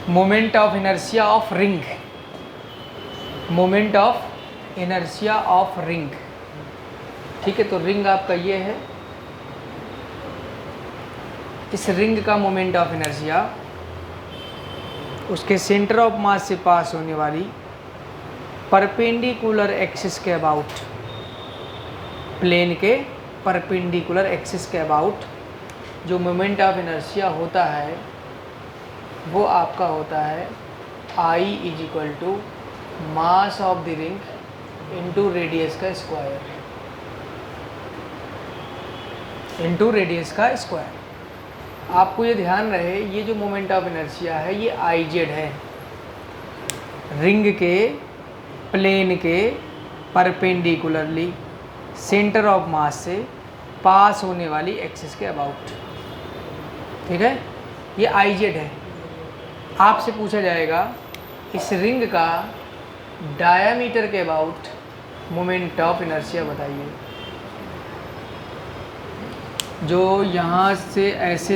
Moment of inertia of ring, moment of inertia of ring. ठीक है, तो ring आपका ये है, इस रिंग का मोमेंट ऑफ इनर्शिया उसके सेंटर ऑफ मास से पास होने वाली परपेंडिकुलर एक्सिस के अबाउट, प्लेन के परपेंडिकुलर एक्सिस के अबाउट जो मोमेंट ऑफ इनर्शिया होता है वो आपका होता है I is equal to mass of the ring into radius का स्क्वायर, इंटू रेडियस का स्क्वायर। आपको ये ध्यान रहे, ये जो मोमेंट ऑफ इनर्शिया है ये IZ है, रिंग के प्लेन के परपेंडिकुलरली सेंटर ऑफ मास से पास होने वाली एक्सिस के अबाउट। ठीक है, ये IZ है। आपसे पूछा जाएगा इस रिंग का डायामीटर के अबाउट मोमेंट ऑफ इनर्शिया बताइए। जो यहाँ से ऐसे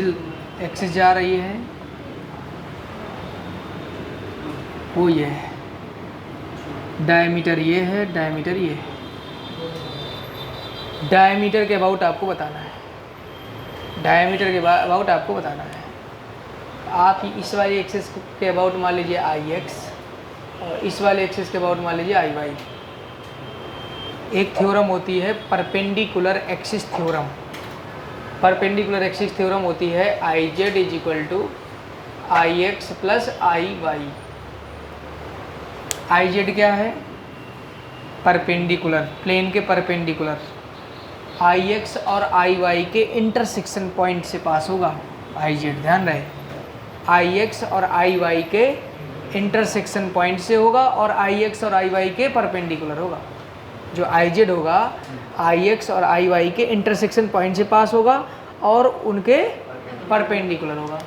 एक्सिस जा रही है वो ये है, डायमीटर ये है, डायमीटर ये है। डायमीटर के अबाउट आपको बताना है, डायमीटर के अबाउट आपको बताना है। आप इस वाली एक्सिस के अबाउट मान लीजिए IX और इस वाले एक्सिस के अबाउट मान लीजिए IY। एक थ्योरम होती है perpendicular axis theorem, perpendicular axis theorem होती है IZ is equal to IX plus IY। IZ क्या है? परपेंडिकुलर, प्लेन के परपेंडिकुलर, IX और IY के इंटरसेक्शन पॉइंट से पास होगा IZ। ध्यान रहे, IX और IY के इंटरसेक्शन पॉइंट से होगा और IX और IY के परपेंडिकुलर होगा। जो IZ होगा IX और IY के इंटरसेक्शन पॉइंट से पास होगा और उनके परपेंडिकुलर होगा।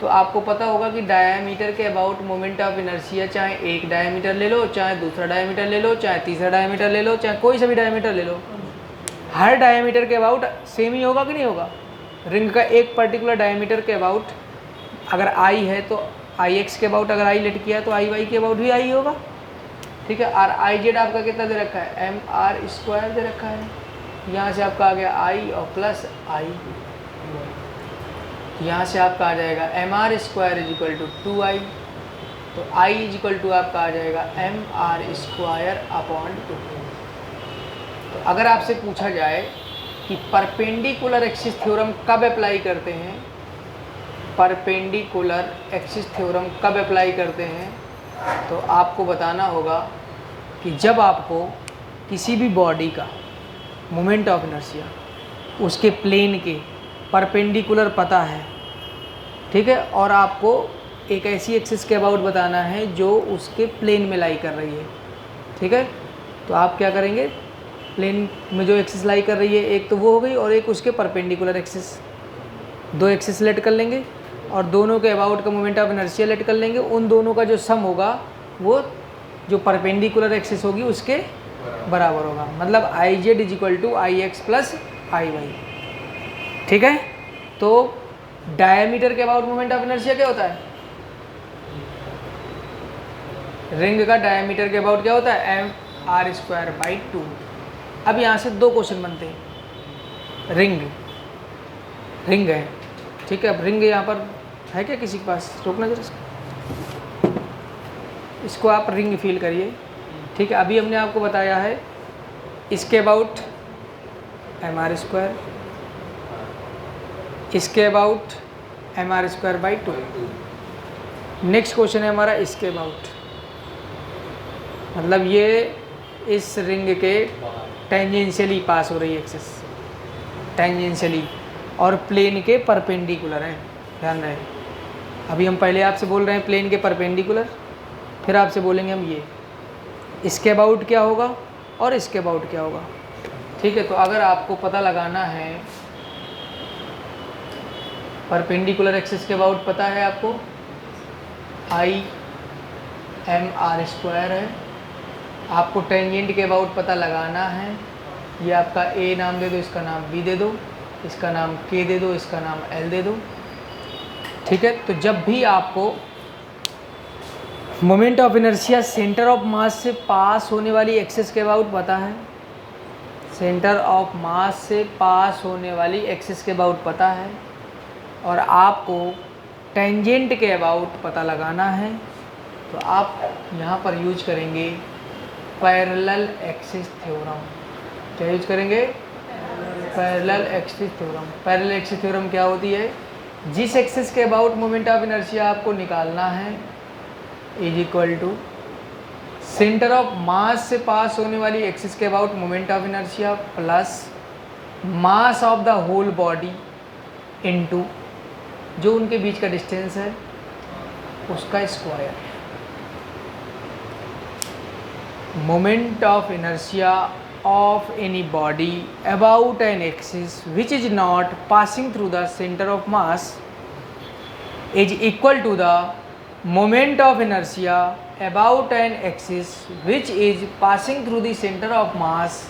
तो आपको पता होगा कि डायामीटर के अबाउट मोमेंट ऑफ इनर्शिया, चाहे एक डायामीटर ले लो, चाहे दूसरा डायामीटर ले लो, चाहे तीसरा डायामीटर ले लो, चाहे कोई सा भी डायामीटर ले लो, हर डायामीटर के अबाउट सेम ही होगा कि नहीं होगा। रिंग का एक पर्टिकुलर डायामीटर के अबाउट अगर I है तो IX के अबाउट अगर I लेट किया तो IY के अबाउट भी I होगा। ठीक है, और IZ आपका कितना दे रखा है? MR स्क्वायर दे रखा है। यहाँ से आपका आ गया I और प्लस I, यहाँ से आपका आ जाएगा MR square is equal to 2I, तो I इज इक्वल टू आपका आ जाएगा MR स्क्वायर अपॉन 2। तो अगर आपसे पूछा जाए कि परपेंडिकुलर एक्सिस थ्योरम कब अप्लाई करते हैं, परपेंडिकुलर एक्सिस थ्योरम कब अप्लाई करते हैं, तो आपको बताना होगा कि जब आपको किसी भी बॉडी का मोमेंट ऑफ इनर्शिया उसके प्लेन के परपेंडिकुलर पता है, ठीक है, और आपको एक ऐसी एक्सिस के अबाउट बताना है जो उसके प्लेन में लाई कर रही है। ठीक है, तो आप क्या करेंगे, प्लेन में जो एक्सिस लाई कर रही है एक तो वो हो गई और एक उसके परपेंडिकुलर एक्सिस, दो एक्सिस सेलेक्ट कर लेंगे और दोनों के अबाउट का मोमेंट ऑफ इनर्शिया लेट कर लेंगे। उन दोनों का जो सम होगा वो जो परपेंडिकुलर एक्सिस होगी उसके बराबर होगा, मतलब IZ is equal to IX plus IY। ठीक है, तो डायमीटर के अबाउट मोमेंट ऑफ इनर्शिया क्या होता है? रिंग का डायमीटर के अबाउट क्या होता है? MR square by 2। अब यहाँ से दो क्वेश्चन बनते हैं। रिंग है, ठीक है, अब रिंग यहाँ पर है क्या किसी के पास? रोकना जरा इसको आप रिंग फील करिए। ठीक है, अभी हमने आपको बताया है इसके अबाउट MR स्क्वायर, इसके about MR square by 2। Next question है हमारा इसके अबाउट, मतलब ये इस रिंग के टेंजेंशियली पास हो रही है एक्सिस, टेंजेंशियली, और प्लेन के परपेंडिकुलर है। ध्यान रहे, अभी हम पहले आपसे बोल रहे हैं प्लेन के परपेंडिकुलर, फिर आपसे बोलेंगे हम ये इसके अबाउट क्या होगा और इसके अबाउट क्या होगा। ठीक है, तो अगर आपको पता लगाना है परपेंडिकुलर एक्सिस के अबाउट पता है आपको, IMR स्क्वायर है, आपको टेंजेंट के अबाउट पता लगाना है। ये आपका A नाम दे दो, इसका नाम B दे दो, इसका नाम K दे दो, इसका नाम L दे दो। ठीक है, तो जब भी आपको moment of inertia centre of mass से पास होने वाली एक्सिस के अबाउट पता है, सेंटर ऑफ मास से पास होने वाली एक्सिस के अबाउट पता है, और आपको टेंजेंट के अबाउट पता लगाना है। तो आप यहाँ पर यूज करेंगे पैरेलल एक्सिस थ्योरम। क्या यूज करेंगे? Parallel axis theorem. Parallel axis theorem क्या होती है? जिस एक्सिस के अबाउट मोमेंट ऑफ इनर्शिया आपको निकालना है is equal to centre of mass से पास होने वाली एक्सिस के about moment of inertia plus mass of the whole body into जो उनके बीच का डिस्टेंस है उसका square. Moment of inertia of any body about an axis which is not passing through the center of mass is equal to the moment of inertia about an axis which is passing through the center of mass।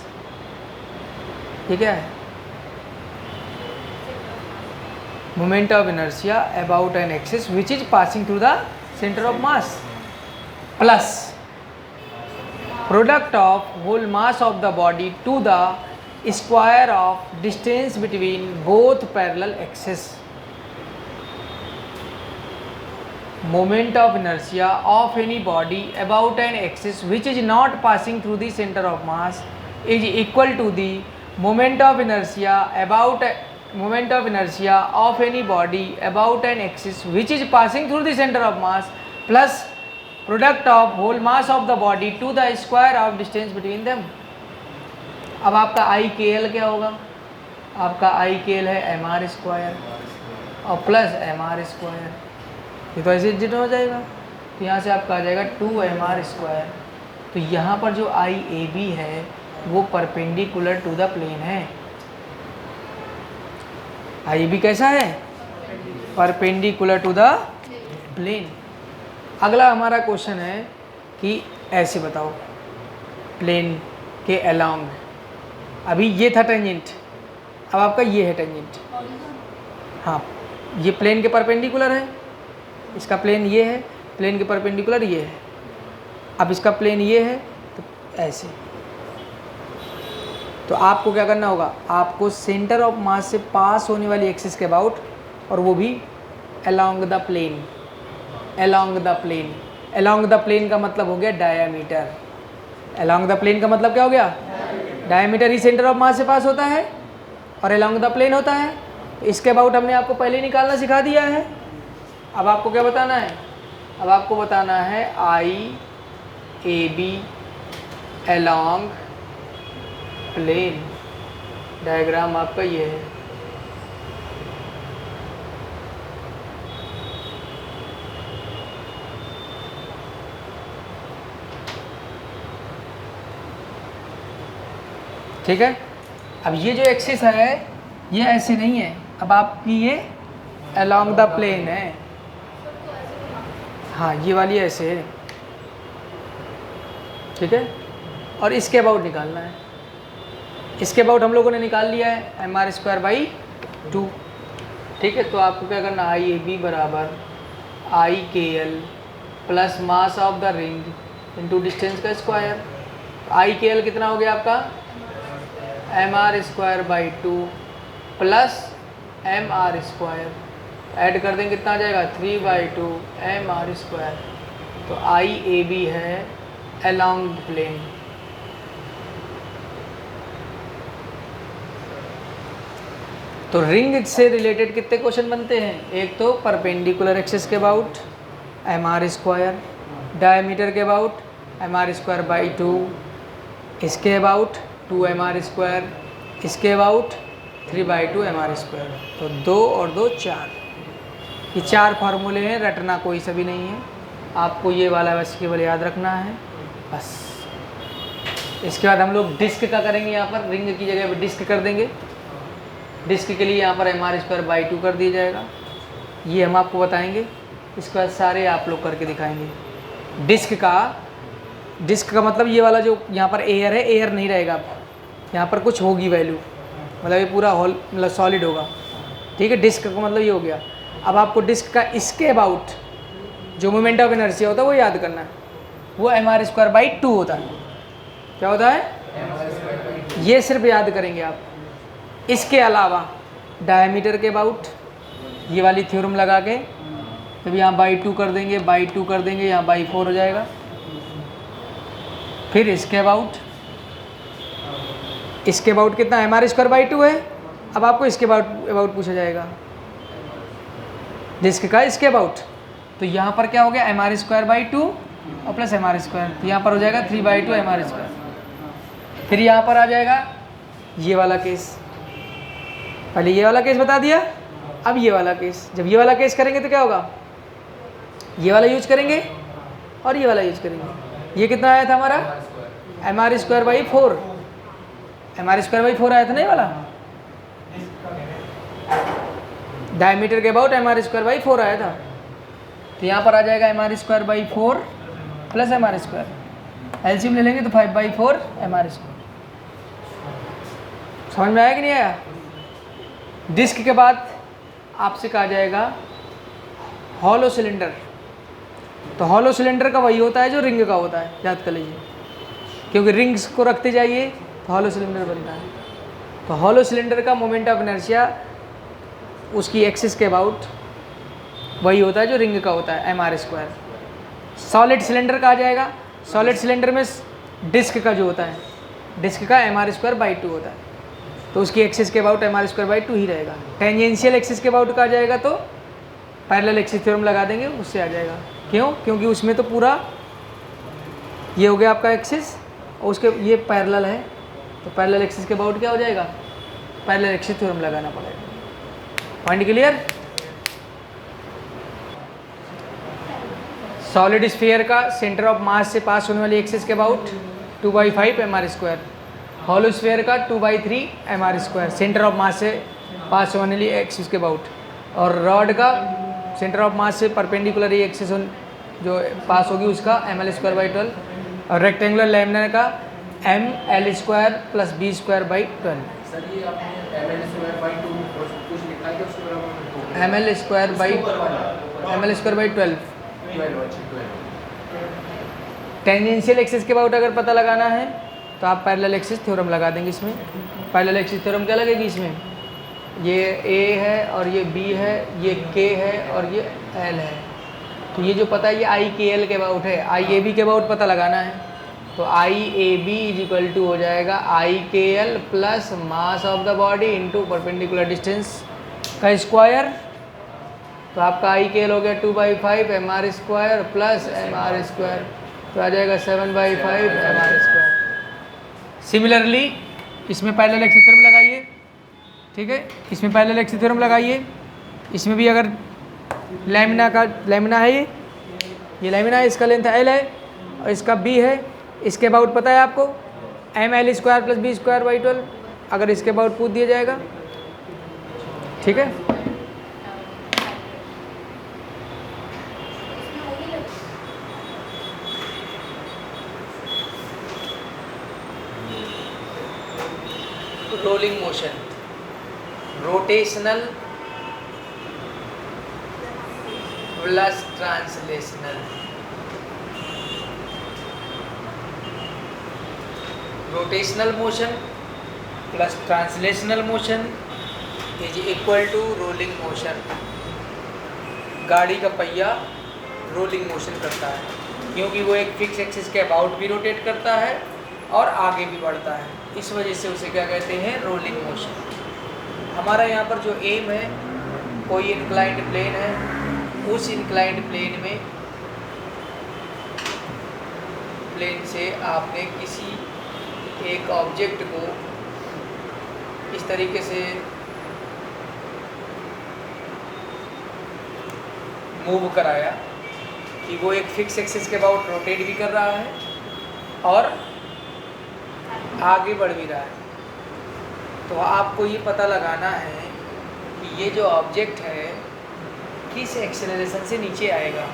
ठीक है, moment of inertia about an axis which is passing through the center of mass plus product of whole mass of the body to the square of distance between both parallel axes। Moment of inertia of any body about an axis which is not passing through the center of mass is equal to the moment of inertia of any body about an axis which is passing through the center of mass plus product of whole mass of the body to the square of distance between them. अब आपका आई K L क्या होगा? आपका आई K L है M R square और plus M R square. ये तो ऐसे एग्जिट हो जाएगा, तो यहाँ से आपका आ जाएगा 2mr स्क्वायर। तो यहाँ पर जो आई ए बी है वो परपेंडिकुलर टू द प्लेन है। आई ए बी कैसा है? Perpendicular to the plane. अगला हमारा क्वेश्चन है कि ऐसे बताओ प्लेन के अलोंग, अभी ये था टेंजेंट, अब आपका ये है टेंजेंट। हाँ, ये प्लेन के परपेंडिकुलर है, इसका प्लेन ये है, प्लेन के परपेंडिकुलर ये है। अब इसका प्लेन ये है तो ऐसे। तो आपको क्या करना होगा? आपको सेंटर ऑफ मास से पास होने वाली एक्सिस के अबाउट, और वो भी along the plane. Along the plane, along the plane का मतलब हो गया डायामीटर। अलोंग द प्लेन का मतलब क्या हो गया? Diameter he centre of mass से पास होता है और अलोंग द प्लेन होता है। तो इसके अबाउट हमने आपको पहले निकालना सिखा दिया है। अब आपको क्या बताना है? अब आपको बताना है I A B along plane. Diagram आपका ये है। ठीक है, अब ये जो एक्सिस है ये ऐसे नहीं है, अब आपकी ये अलोंग द प्लेन है। हाँ, ये वाली ऐसे है। ठीक है, और इसके अबाउट निकालना है। इसके अबाउट हम लोगों ने निकाल लिया है एम आर स्क्वायर बाई 2। ठीक है, तो आपको क्या करना? आई ए बी बराबर I K L plus mass of the ring into distance का स्क्वायर। आई के एल कितना हो गया आपका? M are square by 2 plus M R square, add कर देंगे कितना आ जाएगा? 3/2 एम आर स्क्वायर। तो आई ए बी है अलोंग प्लेन। तो रिंग से रिलेटेड कितने क्वेश्चन बनते हैं? एक तो परपेंडिकुलर एक्सिस के about M are square, diameter के about M are square by 2, इसके अबाउट 2mr स्क्वायर, इसके अबाउट 3/2 mr स्क्वायर। तो 2 और 2 4, ये 4 फार्मूले हैं, रटना कोई सा भी नहीं है। आपको ये वाला बस केवल याद रखना है बस। इसके बाद हम लोग डिस्क का करेंगे। यहाँ पर रिंग की जगह पर डिस्क कर देंगे। डिस्क के लिए यहाँ पर mr स्क्वायर बाई 2 कर दिया जाएगा, ये हम आपको बताएंगे। इसके बाद सारे आप लोग करके दिखाएंगे। डिस्क का मतलब ये वाला जो यहाँ पर एयर है, एयर नहीं रहेगा, यहाँ पर कुछ होगी वैल्यू, मतलब ये पूरा होल मतलब सॉलिड होगा। ठीक है, डिस्क का मतलब ये हो गया। अब आपको डिस्क का इसके अबाउट जो मोमेंट ऑफ इनर्शिया होता है वो याद करना है, वो mr²/2 होता है। क्या होता है? ये सिर्फ याद करेंगे आप। इसके अलावा डायमीटर के अबाउट ये वाली थ्योरम लगा के जब यहाँ बाई 2 कर देंगे, बाई 2 कर देंगे, यहाँ बाई 4 हो जाएगा। फिर इसके अबाउट कितना mr²/2 है। अब आपको इसके अबाउट पूछा जाएगा, डिस्क का इसके अबाउट, तो यहाँ पर क्या हो गया mr²/2 और प्लस mr², तो यहाँ पर हो जाएगा 3/2 mr²। फिर यहाँ पर आ जाएगा ये वाला केस, पहले ये वाला केस बता दिया, अब ये वाला केस। जब ये वाला केस करेंगे तो क्या होगा, ये वाला यूज करेंगे और ये वाला यूज करेंगे। ये कितना आया था हमारा mr²/4, mr²/4 आया था ना ये वाला, डायमीटर के अबाउट mr²/4 आया था। तो यहाँ पर आ जाएगा mr²/4 प्लस mr², एलसीएम ले लेंगे तो 5/4 mr²। समझ में आया कि नहीं आया? डिस्क के बाद आपसे कहा जाएगा हॉलो सिलेंडर। तो हॉलो सिलेंडर का वही होता है जो रिंग का होता है, याद कर लीजिए, क्योंकि रिंग्स को रखते जाइए तो हॉलो सिलेंडर बनता है। तो हॉलो सिलेंडर का मोमेंट ऑफ इनर्शिया उसकी एक्सिस के अबाउट वही होता है जो रिंग का होता है, mr²। सॉलिड सिलेंडर कहा जाएगा, सॉलिड सिलेंडर में डिस्क का जो होता है, डिस्क का mr²/2 होता है, तो उसकी एक्सिस के अबाउट mr²/2 ही रहेगा। टेंजेंशियल एक्सिस के अबाउट कहा जाएगा तो पैरेलल एक्सिस थ्योरम लगा देंगे, उससे आ जाएगा। क्यों? क्योंकि उसमें तो पूरा ये हो गया आपका एक्सिस और उसके ये पैरेलल है, तो पैरेलल एक्सिस के अबाउट क्या हो जाएगा, पैरेलल एक्सिस थ्योरम लगाना पड़ेगा। Point clear? सॉलिड स्फीयर का सेंटर ऑफ मास से पास होने वाली एक्सिस के अबाउट 2/5 mr², हॉलो स्फीयर का 2/3 mr², सेंटर ऑफ मास से पास होने वाली एक्सिस के अबाउट। और रॉड का सेंटर ऑफ मास से परपेंडिकुलर ये एक्सिस जो पास होगी उसका ml²/12, और रेक्टेंगुलर लैमिना का ml² + b²/12। ml²/12 tangential axis के अबाउट अगर पता लगाना है तो आप पैरेलल एक्सिस थ्योरम लगा देंगे। इसमें पैरेलल एक्सिस थ्योरम क्या लगेगी, इसमें ये A है और ये B है, ये K है और ये L है। तो ये जो पता है ये IKL के अबाउट है, IAB के अबाउट पता लगाना है तो IAB = हो जाएगा IKL plus mass of the body into perpendicular distance का स्क्वायर। तो आपका IKL हो गया 2/5 mr² प्लस mr², तो आ जाएगा 7/5 mr²। सिमिलरली इसमें पैरेलल एक्सिस थ्योरम लगाइए, ठीक है, इसमें पैरेलल एक्सिस थ्योरम लगाइए। इसमें भी अगर लैमिना है, ये लैमिना है, इसका लेंथ L है और इसका B है, इसके अबाउट पता है आपको ml² + b²/12, अगर इसके अबाउट पूछ दिया जाएगा, ठीक है। Rolling motion, rotational plus translational. Rotational motion plus translational motion = rolling motion. गाड़ी का पहिया रोलिंग मोशन करता है क्योंकि वो एक फिक्स एक्सिस के अबाउट भी रोटेट करता है और आगे भी बढ़ता है, इस वजह से उसे क्या कहते हैं, रोलिंग मोशन। हमारा यहाँ पर जो एम है, कोई इंक्लाइंड प्लेन है, उस इंक्लाइंड प्लेन से आपने किसी एक ऑब्जेक्ट को इस तरीके से मूव कराया कि वो एक फिक्स एक्सिस के अबाउट रोटेट भी कर रहा है और आगे बढ़ भी रहा है। तो आपको ये पता लगाना है कि ये जो ऑब्जेक्ट है किस एक्सेलरेशन से नीचे आएगा,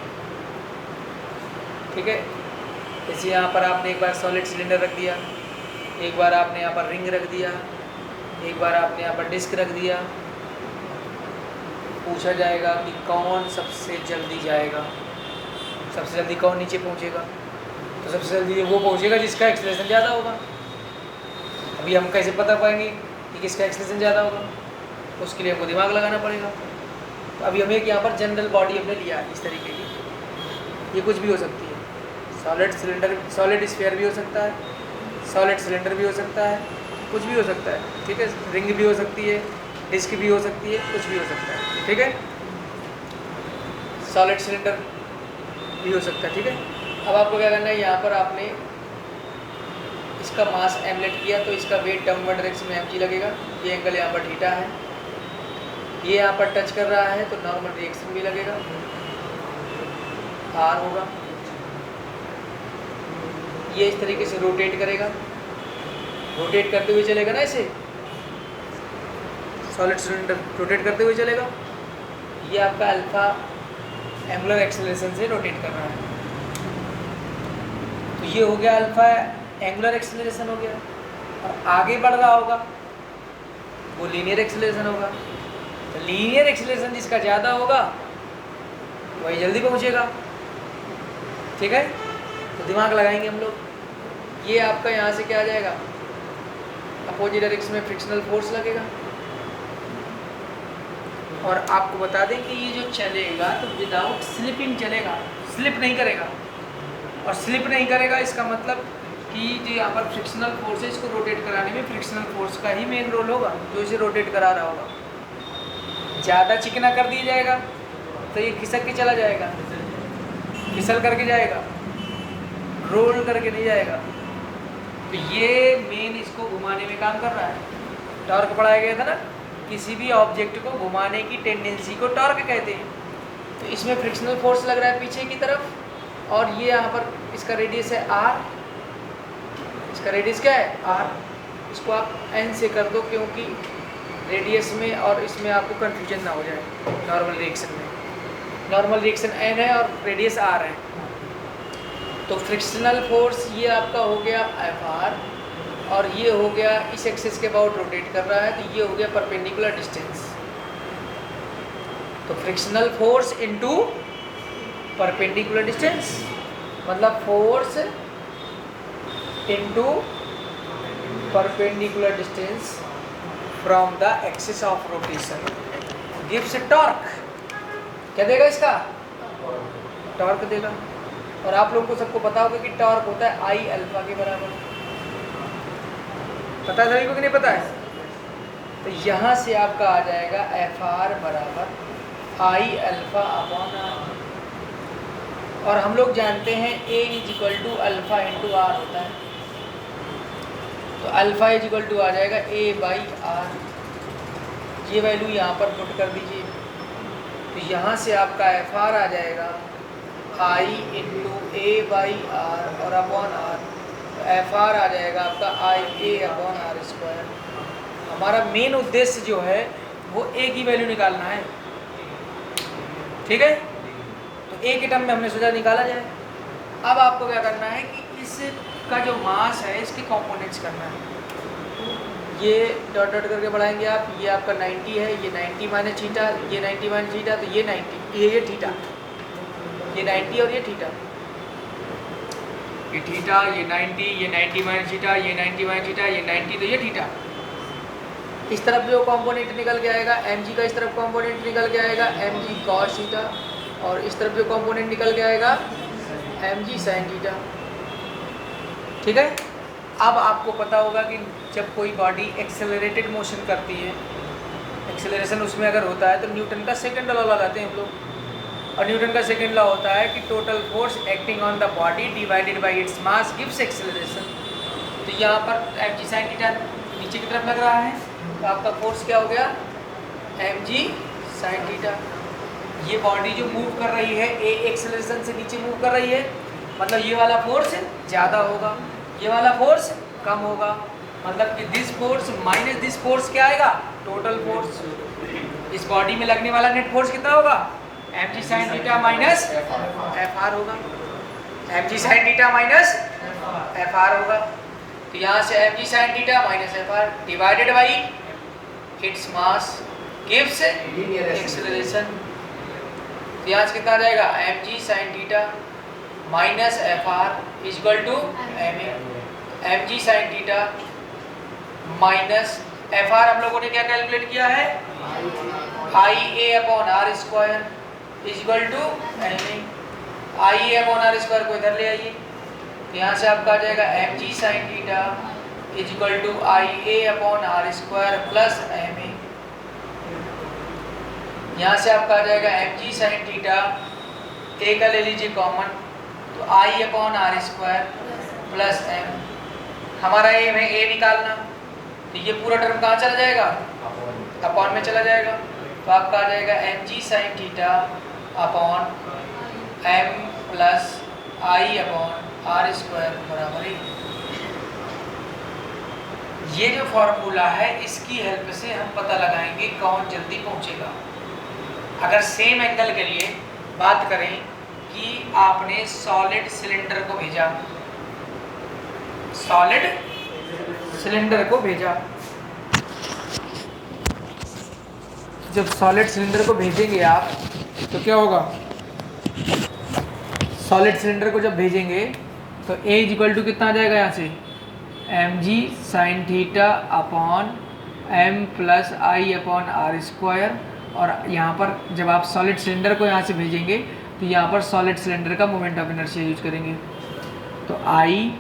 ठीक है। जैसे यहाँ पर आपने एक बार सॉलिड सिलेंडर रख दिया, एक बार आपने यहाँ पर रिंग रख दिया, एक बार आपने यहाँ पर डिस्क रख दिया। पूछा जाएगा कि कौन सबसे जल्दी जाएगा, सबसे जल्दी कौन नीचे पहुंचेगा? तो सबसे जल्दी वो पहुंचेगा जिसका एक्सेलरेशन ज़्यादा होगा। अभी हम कैसे पता पाएंगे कि किसका एक्सेलरेशन ज़्यादा होगा? उसके लिए हमको दिमाग लगाना पड़ेगा। तो अभी हमें यहाँ पर जनरल बॉडी हमने लिया इस तरीके की, ये कुछ भी हो सकती है, सॉलिड सिलेंडर, सॉलिड स्फीयर भी हो सकता है, सॉलिड सिलेंडर भी हो सकता है, कुछ भी हो सकता है, ठीक है। रिंग भी हो सकती है, डिस्क भी हो सकती है, कुछ भी हो सकता है, ठीक है। सॉलिड सिलेंडर भी हो सकता है, ठीक है। अब आपको क्या करना है, यहाँ पर आपने इसका मास एमलेट किया तो इसका वेट डाउनवर्ड डायरेक्शन में mg लगेगा। ये एंगल यहाँ पर थीटा है, ये यहाँ पर टच कर रहा है तो नॉर्मल रिएक्शन भी लगेगा, r होगा। ये इस तरीके से रोटेट करेगा, रोटेट करते हुए चलेगा ना, इसे सॉलिड सिलेंडर रोटेट करते हुए चलेगा। ये आपका अल्फा एंगुलर एक्सेलरेशन से रोटेट कर रहा है, तो ये हो गया अल्फा एंगुलर एक्सेलरेशन हो गया। और आगे बढ़ रहा होगा वो लीनियर एक्सेलरेशन होगा। तो लीनियर एक्सेलरेशन जिसका ज़्यादा होगा वही जल्दी पहुंचेगा, ठीक है। तो दिमाग लगाएंगे हम लोग। ये आपका यहाँ से क्या आ जाएगा, अपोजिट डायरेक्शन में फ्रिक्शनल फोर्स लगेगा। और आपको बता दें कि ये जो चलेगा तो विदाउट स्लिपिंग चलेगा, स्लिप नहीं करेगा। और स्लिप नहीं करेगा इसका मतलब कि जो यहाँ पर फ्रिक्शनल फोर्स है इसको रोटेट कराने में फ्रिक्शनल फोर्स का ही मेन रोल होगा, जो इसे रोटेट करा रहा होगा। ज़्यादा चिकना कर दिया जाएगा तो ये खिसक के चला जाएगा, फिसल करके जाएगा, रोल करके नहीं जाएगा। तो ये मेन इसको घुमाने में काम कर रहा है। टॉर्क पढ़ाया गया था ना, किसी भी ऑब्जेक्ट को घुमाने की टेंडेंसी को टॉर्क कहते हैं। तो इसमें फ्रिक्शनल फोर्स लग रहा है पीछे की तरफ, और ये यहाँ पर इसका रेडियस है r, इसका रेडियस क्या है r। इसको आप n से कर दो क्योंकि रेडियस में और इसमें आपको कंफ्यूजन ना हो जाए। नॉर्मल रिएक्शन में नॉर्मल रिएक्शन n है और रेडियस r है। तो फ्रिक्शनल फोर्स ये आपका हो गया Fr, और ये हो गया इस एक्सिस के अबाउट रोटेट कर रहा है, तो ये हो गया परपेंडिकुलर डिस्टेंस। तो frictional force into perpendicular distance मतलब force into perpendicular distance from the axis of rotation gives torque. क्या देगा इसका? टॉर्क देगा। और आप लोगों को सबको पता होगा कि टॉर्क होता है आई अल्फा के बराबर। पता है सभी को कि नहीं पता है? तो यहाँ से आपका आ जाएगा एफ आर बराबर आई अल्फा अपॉन आर। और हम लोग जानते हैं A is equal to alpha into R होता है, तो अल्फा इज इक्वल टू आ जाएगा ए बाई आर। ये वैल्यू यहाँ पर पुट कर दीजिए, तो यहाँ से आपका एफ आर आ जाएगा आई इंटू ए बाई आर और अपॉन आर। तो एफ आर आ जाएगा आपका आई ए अपॉन आर स्क्वायर। हमारा मेन उद्देश्य जो है वो ए की वैल्यू निकालना है, ठीक है। तो ए के टर्म में हमने सोचा निकाला जाए। अब आपको क्या करना है कि इसका जो मास है इसके कंपोनेंट्स करना है। ये डॉट डॉट करके बढ़ाएंगे आप। ये आपका 90 है, ये 90 माइनस थीटा, ये 90 माइनस थीटा, तो ये 90, ये थीटा, ये 90 और ये थीटा, ये थीटा, ये 90, ये 90 माइनस थीटा, ये 90 माइनस थीटा, ये 90, तो ये थीटा। इस तरफ जो कंपोनेंट निकल के आएगा mg का, इस तरफ कंपोनेंट निकल के आएगा mg cos थीटा, और इस तरफ जो कंपोनेंट निकल के आएगा mg sin थीटा, ठीक है। अब आपको पता होगा कि जब कोई बॉडी एक्सेलरेटेड मोशन करती है, एक्सेलरेशन उसमें अगर होता है तो न्यूटन का सेकंड लॉ लगाते हैं हम लोग। और न्यूटन का सेकंड लॉ होता है कि total force acting on the body divided by it's mass gives acceleration. तो यहाँ पर mg sin थीटा नीचे की तरफ लग रहा है, तो आपका फोर्स क्या हो गया mg sin थीटा। ये बॉडी जो मूव कर रही है ए एक्सेलरेशन से नीचे मूव कर रही है, मतलब ये वाला फोर्स ज़्यादा होगा, ये वाला फोर्स कम होगा। मतलब कि this force minus this force क्या आएगा? Total force. इस बॉडी में लगने वाला नेट फोर्स कितना होगा? mg sin theta minus Fr होगा, mg sin theta minus Fr होगा। तो यहाँ से mg sin theta minus Fr divided by its mass gives acceleration. तो यहाँ से कितना आ जाएगा? mg sin theta minus F R is equal to M A, M ji sine theta minus F R हम लोगों ने क्या कैलकुलेट किया है, I A upon are square is equal to M A, I A upon are square को इधर ले आइए, यहाँ से आपका आ जाएगा M G sine theta is equal to I A upon are square plus M A, यहाँ से आपका आ जाएगा M G sine theta, A का ले लीजिए कॉमन, तो I upon are square plus M, हमारा एम है ए निकालना, तो ये पूरा टर्म कहाँ चला जाएगा, अपॉन में चला जाएगा, तो आपका आ जाएगा M G sine theta upon M plus I upon are square बराबर ए। ये जो फॉर्मूला है इसकी हेल्प से हम पता लगाएंगे कौन जल्दी पहुंचेगा। अगर सेम एंगल के लिए बात करें कि आपने सॉलिड सिलेंडर को भेजा, सॉलिड सिलेंडर को भेजा, जब सॉलिड सिलेंडर को भेजेंगे आप तो क्या होगा, सॉलिड सिलेंडर को जब भेजेंगे तो ए इक्वल टू कितना आ जाएगा, यहाँ से m ji sine theta upon M plus I upon are square, और यहाँ पर जब आप सॉलिड सिलेंडर को यहाँ से भेजेंगे तो यहाँ पर सॉलिड सिलेंडर का मोमेंट ऑफ इनर्शिया यूज करेंगे, तो आई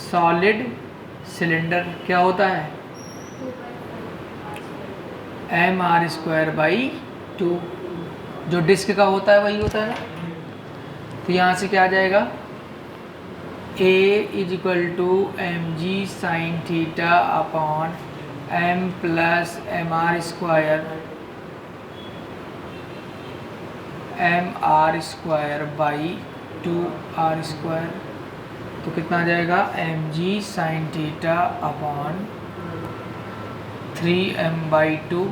सॉलिड सिलेंडर क्या होता है, एम आर स्क्वायर बाई 2, जो डिस्क का होता है वही होता है ना, तो यहाँ से क्या आ जाएगा, A is equal to M ji sine theta upon M plus M R square M are square by 2 R square, तो कितना आ जाएगा, M G sine theta upon 3m by 2,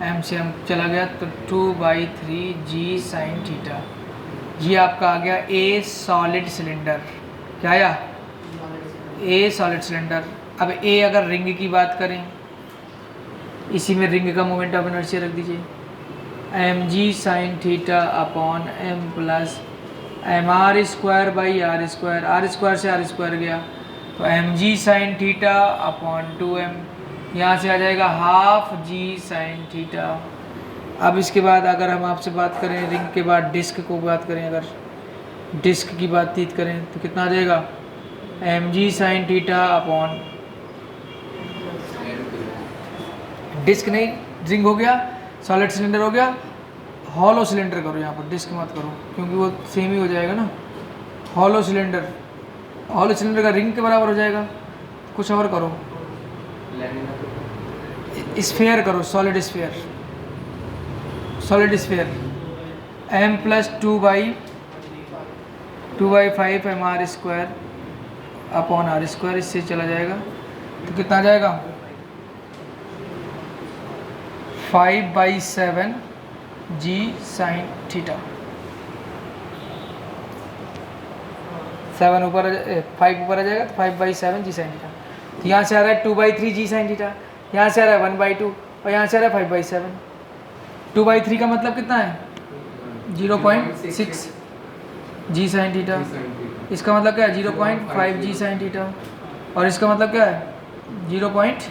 M से एम चला गया तो 2/3 जी साइन थीटा, ये आपका आ गया ए सॉलिड सिलेंडर, क्या आया, ए सॉलिड सिलेंडर। अब ए अगर रिंग की बात करें, इसी में रिंग का मोमेंट ऑफ इनर्शिया रख दीजिए, m ji sine theta upon M plus M R square by r square, r square से आर स्क्वायर गया तो एम जी साइन थीटा अपॉन 2m, यहाँ से आ जाएगा हाफ जी साइन थीटा। अब इसके बाद अगर हम आपसे बात करें रिंग के बाद डिस्क को बात करें, अगर डिस्क की बातचीत करें तो कितना आ जाएगा, M G sine theta upon, disc नहीं रिंग हो गया, सॉलिड सिलेंडर हो गया, हॉलो सिलेंडर करो यहाँ पर, डिस्क मत करो क्योंकि वो सेम ही हो जाएगा ना, हॉलो सिलेंडर, हॉलो सिलेंडर का रिंग के बराबर हो जाएगा, कुछ और करो, स्फीयर करो, solid sphere, solid sphere, m plus 2/5 m are square upon are square, इससे चला जाएगा तो कितना आ जाएगा, 5/7 जी साइन थीटा, 7 ऊपर 5 ऊपर आ जाएगा तो 5/7 जी साइन थीटा, तो यहाँ से आ रहा है 2/3 जी साइन थीटा, यहाँ से आ रहा है 1/2 और यहाँ से आ रहा है 5/7, 2/3 का मतलब कितना है 0.6 जी साइन थीटा, इसका मतलब क्या है 0.5 जी साइन थीटा, और इसका मतलब क्या है 0.7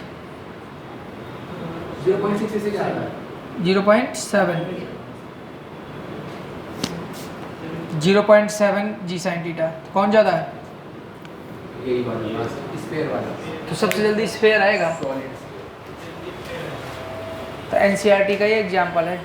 जी साइन थीटा, कौन ज़्यादा है, यही वाला स्फीयर वाला, तो सबसे जल्दी स्फीयर आएगा, तो एनसीईआरटी का ये एग्जाम्पल है।